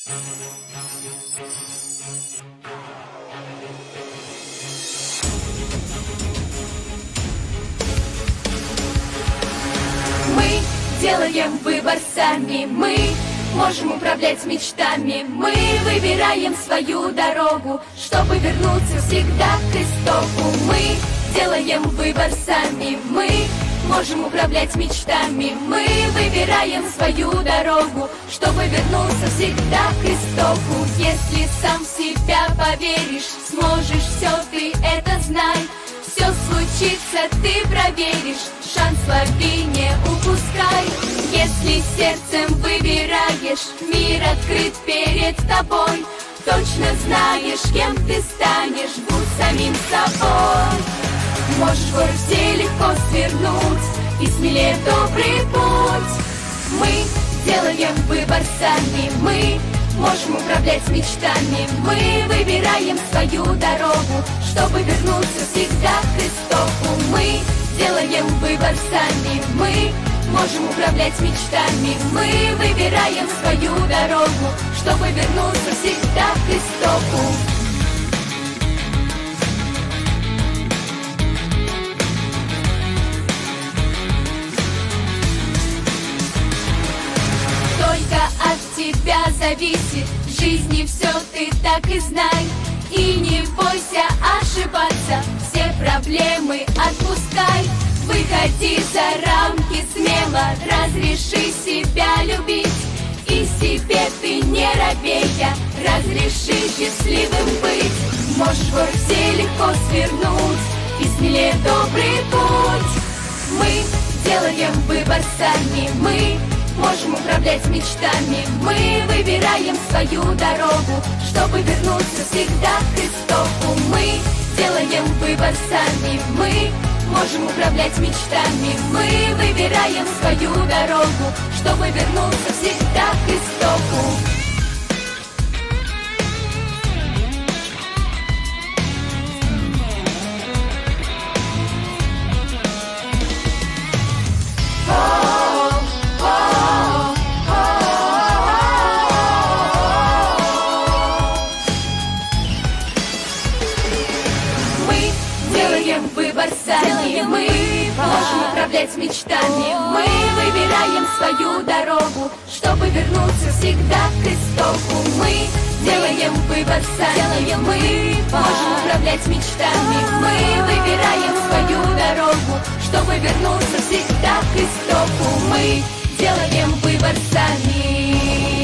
Мы делаем выбор сами, мы можем управлять мечтами. Мы выбираем свою дорогу, чтобы вернуться всегда к истоку. Мы делаем выбор сами, мы можем управлять мечтами. Мы выбираем свою дорогу, чтобы вернуться всегда к истоку. Если сам в себя поверишь, сможешь все, ты это знай. Все случится, ты проверишь, шанс лови, не упускай. Если сердцем выбираешь, мир открыт перед тобой. Точно знаешь, кем ты станешь, будь самим собой. Можешь горы все легко свернуть и смелее в добрый путь. Мы делаем выбор сами, мы можем управлять мечтами. Мы выбираем свою дорогу, чтобы вернуться всегда к истоку. Мы делаем выбор сами, мы можем управлять мечтами. Мы выбираем свою дорогу, чтобы вернуться всегда к истоку. Только от тебя зависит, в жизни все ты так и знай. И не бойся ошибаться, все проблемы отпускай. Выходи за рамки смело, разреши себя любить. И себе ты не робея, разреши счастливым быть. Можешь горы все легко свернуть и смелее в добрый путь. Мы делаем выбор сами, мы можем управлять мечтами. Мы выбираем свою дорогу, чтобы вернуться всегда к истоку. Мы делаем выбор сами, мы можем управлять мечтами. Мы выбираем свою дорогу, чтобы вернуться всегда к истоку. Выбор сами, мы можем управлять мечтами. Мы выбираем свою дорогу, чтобы вернуться всегда к истоку. Мы делаем выбор сами, мы можем управлять мечтами. Мы выбираем свою дорогу, чтобы вернуться всегда к истоку. Мы делаем выбор сами.